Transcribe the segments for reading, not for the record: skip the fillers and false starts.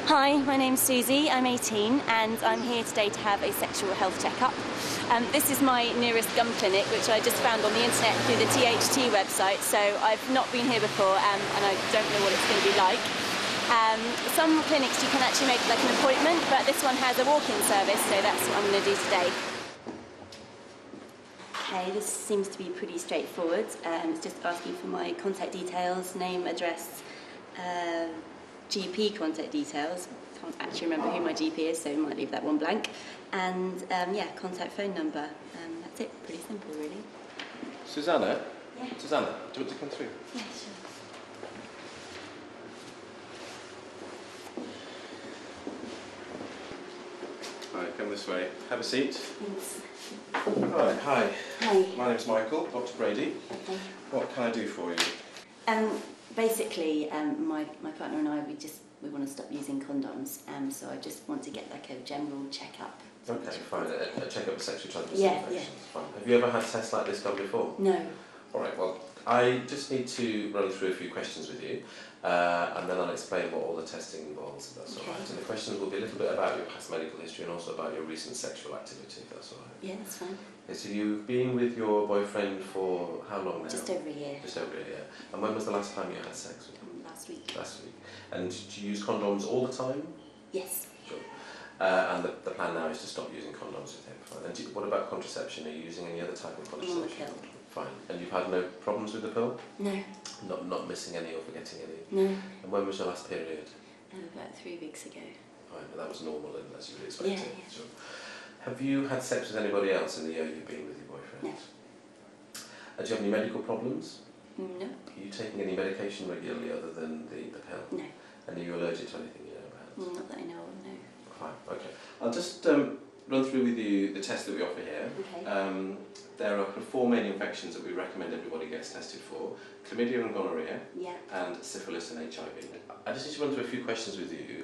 Hi, my name's Susie, I'm 18 and I'm here today to have a sexual health checkup. This is my nearest gum clinic, which I just found on the internet through the THT website, so I've not been here before and I don't know what it's going to be like. Some clinics you can actually make like an appointment, but this one has a walk-in service, so that's what I'm going to do today. Okay, this seems to be pretty straightforward. It's just asking for my contact details, name, address, GP contact details. Can't actually remember who my GP is, so I might leave that one blank. And yeah, contact phone number. That's it. Pretty simple, really. Susanna? Yeah. Susanna, do you want to come through? Yeah, sure. Right, come this way. Have a seat. Thanks. Right, hi. Hi. My name's Michael, Dr. Brady. Okay. What can I do for you? Basically, my partner and I, we want to stop using condoms, so I just want to get like a general checkup. Okay, fine. A check-up of sexually transmitted infections. Yeah. Fine. Have you ever had tests like this done before? No. All right, well, I just need to run through a few questions with you, and then I'll explain what all the testing involves, if that's all right. And the questions will be a little bit about your past medical history and also about your recent sexual activity, if that's all right. Yeah, that's fine. Okay, so you've been with your boyfriend for how long now? Just over a year. Just over a year. And when was the last time you had sex with him? Last week. Last week. And do you use condoms all the time? Yes. Sure. And the plan now is to stop using condoms with him. Fine. And what about contraception? Are you using any other type of contraception? I'm on the pill. Fine. And you've had no problems with the pill? No. Not missing any or forgetting any? No. And when was your last period? About 3 weeks ago. Fine, but that was normal and as you would expect it. Yeah. Sure. Have you had sex with anybody else in the year you've been with your boyfriend? No. Do you have any medical problems? No. Are you taking any medication regularly other than the pill? No. And are you allergic to anything you know about? Not that I know of, no. Fine, okay. I'll just run through with you the test that we offer here. Okay. There are 4 main infections that we recommend everybody gets tested for: chlamydia and gonorrhea, Yeah. and syphilis and HIV. I just need to run through a few questions with you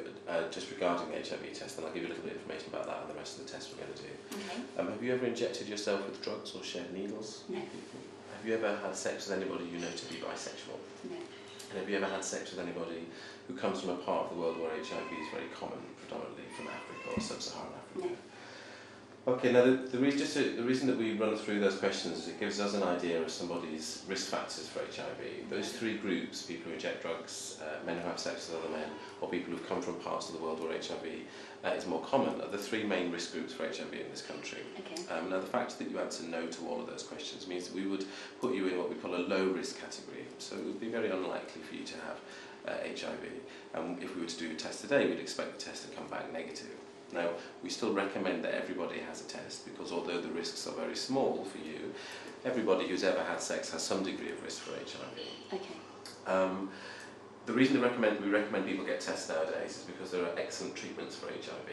just regarding the HIV test, and I'll give you a little bit of information about that and the rest of the tests we're going to do. Okay. Have you ever injected yourself with drugs or shared needles? No. Have you ever had sex with anybody you know to be bisexual? No. And have you ever had sex with anybody who comes from a part of the world where HIV is very common, predominantly from Africa or sub-Saharan Africa? No. Okay, now the reason that we run through those questions is it gives us an idea of somebody's risk factors for HIV. Those 3 groups, people who inject drugs, men who have sex with other men, or people who've come from parts of the world where HIV is more common, are the 3 main risk groups for HIV in this country. Okay. Now the fact that you answer no to all of those questions means that we would put you in what we call a low risk category, so it would be very unlikely for you to have HIV. And if we were to do a test today, we'd expect the test to come back negative. Now, we still recommend that everybody has a test because although the risks are very small for you, everybody who's ever had sex has some degree of risk for HIV. Okay. The reason we recommend people get tests nowadays is because there are excellent treatments for HIV.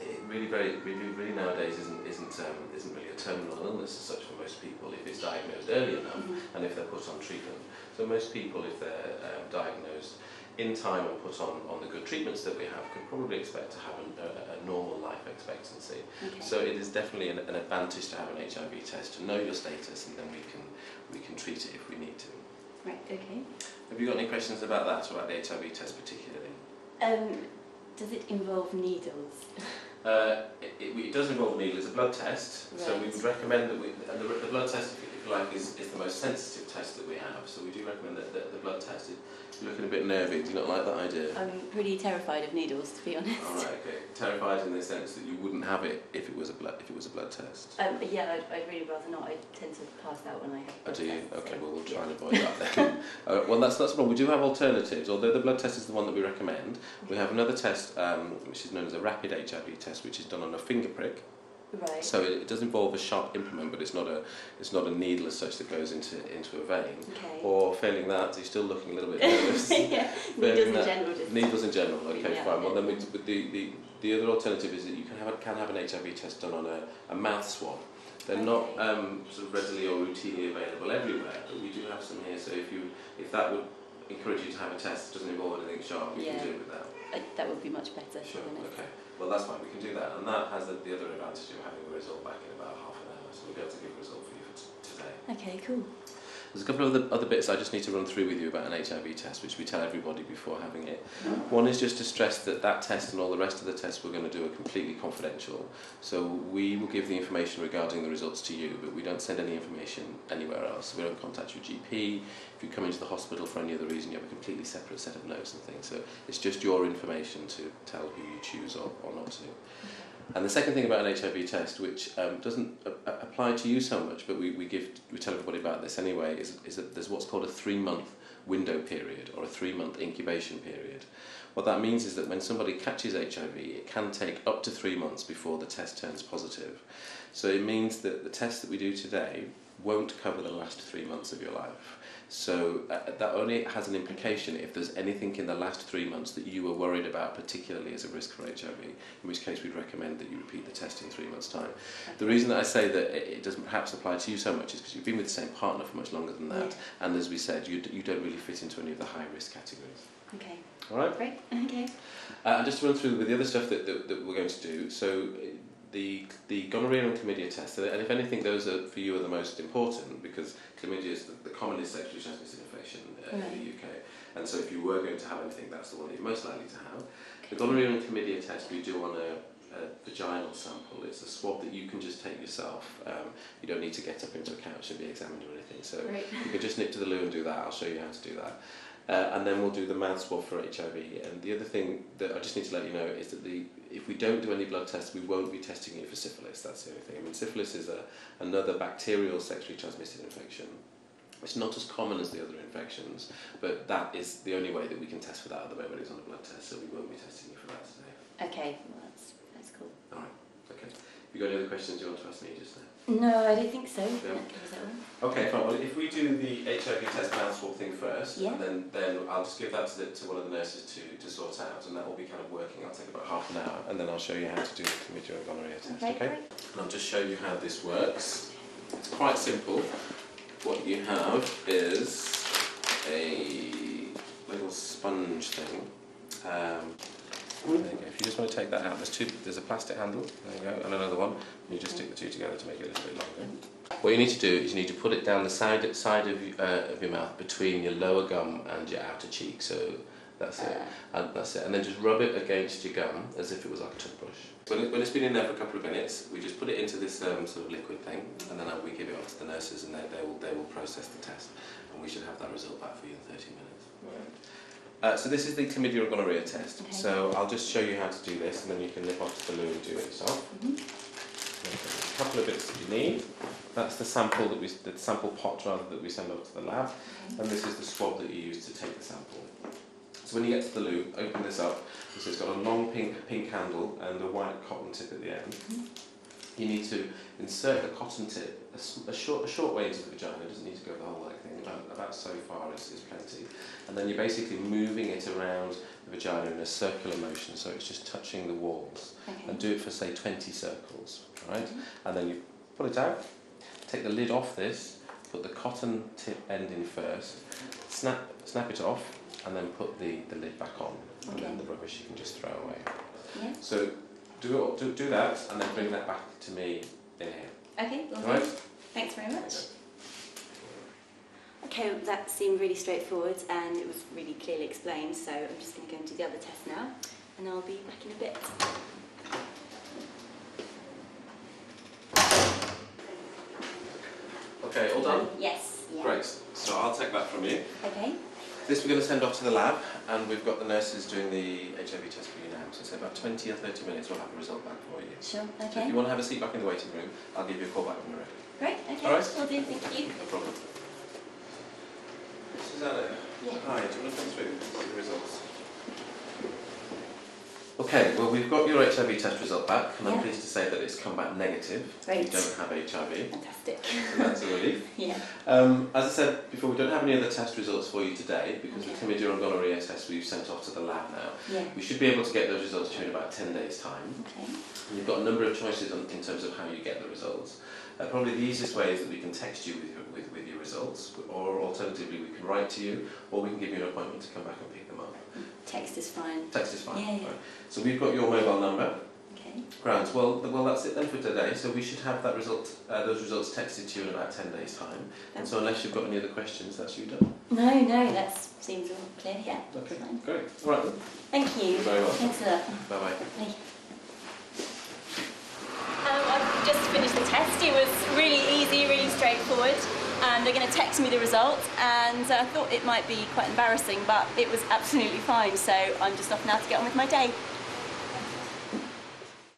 It really nowadays isn't really a terminal illness as such for most people if it's diagnosed early enough and if they're put on treatment. So most people, if they're diagnosed in time and put on the good treatments that we have, can probably expect to have a normal life expectancy. Okay. So it is definitely an advantage to have an HIV test, to know your status, and then we can treat it if we need to. Right, okay. Have you got any questions about that, or about the HIV test particularly? Does it involve needles? It does involve needles. It's a blood test, Right. so we would recommend that the blood test, if you like, is the most sensitive test that we have. So we do recommend that the blood test. You're looking a bit nervy. Do you not like that idea? I'm pretty terrified of needles, to be honest. All right, okay. Terrified in the sense that you wouldn't have it if it was a blood test. Yeah, I'd really rather not. I tend to pass out when I have Oh, blood do you? tests, Okay, so, well we'll try yeah. and avoid that then. Well, that's the problem. We do have alternatives. Although the blood test is the one that we recommend, we have another test which is known as a rapid HIV test, which is done on a finger prick. Right. So it does involve a sharp implement, but it's not a needle as such that goes into a vein. Okay. Or failing that, you're still looking a little bit nervous. Yeah, needles in general. Needles in general. Okay, Yeah. fine. Well, then the other alternative is that you can have an HIV test done on a mouth swab. They're not sort of readily or routinely available everywhere, but we do have some here. So if that would encourage you to have a test that doesn't involve anything sharp, we can do it with that. That would be much better. Sure. To be honest. Okay. Well, that's fine. We can do that, and that has the other advantage of having a result back in about half an hour. So we'll be able to give a result for you for today. Okay, cool. There's a couple of other bits I just need to run through with you about an HIV test, which we tell everybody before having it. One is just to stress that that test and all the rest of the tests we're going to do are completely confidential. So we will give the information regarding the results to you, but we don't send any information anywhere else. We don't contact your GP. If you come into the hospital for any other reason, you have a completely separate set of notes and things. So it's just your information to tell who you choose or not to. And the second thing about an HIV test, which doesn't apply to you so much, but we tell everybody about this anyway, is that there's what's called a 3-month window period or a 3-month incubation period. What that means is that when somebody catches HIV, it can take up to 3 months before the test turns positive. So it means that the test that we do today won't cover the last 3 months of your life. So that only has an implication if there's anything in the last 3 months that you were worried about, particularly as a risk for HIV, in which case we'd recommend that you repeat the test in 3 months' time. The reason that I say that it doesn't perhaps apply to you so much is because you've been with the same partner for much longer than that, and as we said, you don't really fit into any of the high-risk categories. Okay. All right? Great. Okay. And just to run through with the other stuff that we're going to do, so the gonorrhea and chlamydia test, and if anything those are for you are the most important, because chlamydia is the commonest sexually transmitted infection in the UK, and so if you were going to have anything, that's the one that you're most likely to have. The gonorrhea and chlamydia test we do on a vaginal sample. It's a swab that you can just take yourself. You don't need to get up into a couch and be examined or anything, so you can just nip to the loo and do that. I'll show you how to do that. And then we'll do the mouth swab for HIV. And the other thing that I just need to let you know is that if we don't do any blood tests, we won't be testing you for syphilis. That's the only thing. I mean, syphilis is another bacterial sexually transmitted infection. It's not as common as the other infections, but that is the only way that we can test for that at the moment is on a blood test, so we won't be testing you for that today. Okay, well, that's cool. All right, okay. Have you got any other questions you want to ask me just now? No, I don't think so. Yeah. That covers it all. Okay, fine. Well, if we do the HIV test mouth swab thing first, Yeah. then I'll just give that to one of the nurses to sort out, and that will be kind of working. I'll take about half an hour, and then I'll show you how to do the chlamydia and gonorrhea test. Okay? And I'll just show you how this works. It's quite simple. What you have is a little sponge thing. There you go. If you just want to take that out, there's a plastic handle, there you go, and another one. And you just stick the two together to make it a little bit longer. What you need to do is you need to put it down the side of your mouth between your lower gum and your outer cheek. So that's it. And that's it. And then just rub it against your gum as if it was like a toothbrush. When it's been in there for a couple of minutes, we just put it into this sort of liquid thing, and then we give it off to the nurses, and they will process the test, and we should have that result back for you in 30 minutes. Right. So this is the chlamydia or gonorrhea test. Okay. So I'll just show you how to do this, and then you can nip off to the loo and do it yourself. A couple of bits that you need. That's the sample the sample pot rather that we send off to the lab, and this is the swab that you use to take the sample. So when you get to the loo, open this up. So it's got a long pink handle and a white cotton tip at the end. You need to insert the cotton tip a short way into the vagina. It doesn't need to go the whole thing. About so far is plenty. And then you're basically moving it around the vagina in a circular motion, so it's just touching the walls. And do it for say 20 circles, right? And then you pull it out, take the lid off this, put the cotton tip end in first, snap it off, and then put the lid back on, and then the rubbish you can just throw away. Yeah. So do that, and then bring that back to me in here. Okay, well, right? Thanks very much. Okay, that seemed really straightforward, and it was really clearly explained, so I'm just going to go and do the other test now, and I'll be back in a bit. Okay, all done? Yes. Yeah. Great, so I'll take that from you. Okay. This we're going to send off to the lab, and we've got the nurses doing the HIV test for you now. So it's about 20 or 30 minutes, we'll have the result back for you. Sure, okay. So if you want to have a seat back in the waiting room, I'll give you a call back when you're ready. Great, okay. All right? Will do, thank you. No problem. Susanna? Yeah. Hi, do you want to come through the results? Okay, well we've got your HIV test result back, and I'm pleased to say that it's come back negative. Great. You don't have HIV. Fantastic. So that's a relief. Yeah. As I said before, we don't have any other test results for you today because the chlamydia and gonorrhea test we've sent off to the lab now. Yeah. We should be able to get those results to you in about 10 days' time. Okay. And you've got a number of choices in terms of how you get the results. Probably the easiest way is that we can text you with your results, or alternatively we can write to you, or we can give you an appointment to come back and pick them up. Text is fine. Text is fine. Yeah, yeah. Right. So we've got your mobile number. Okay. Okay. Grand. Well, that's it then for today. So we should have that those results texted to you in about 10 days' time. And so unless you've got any other questions, that's you done. No, that seems all clear. Yeah. Okay. Fine. Great. All right then. Thank you. You're very welcome. Thanks a lot. Bye bye. Bye. I've just finished the test. It was really easy, really straightforward. They're going to text me the results, and I thought it might be quite embarrassing, but it was absolutely fine. So I'm just off now to get on with my day.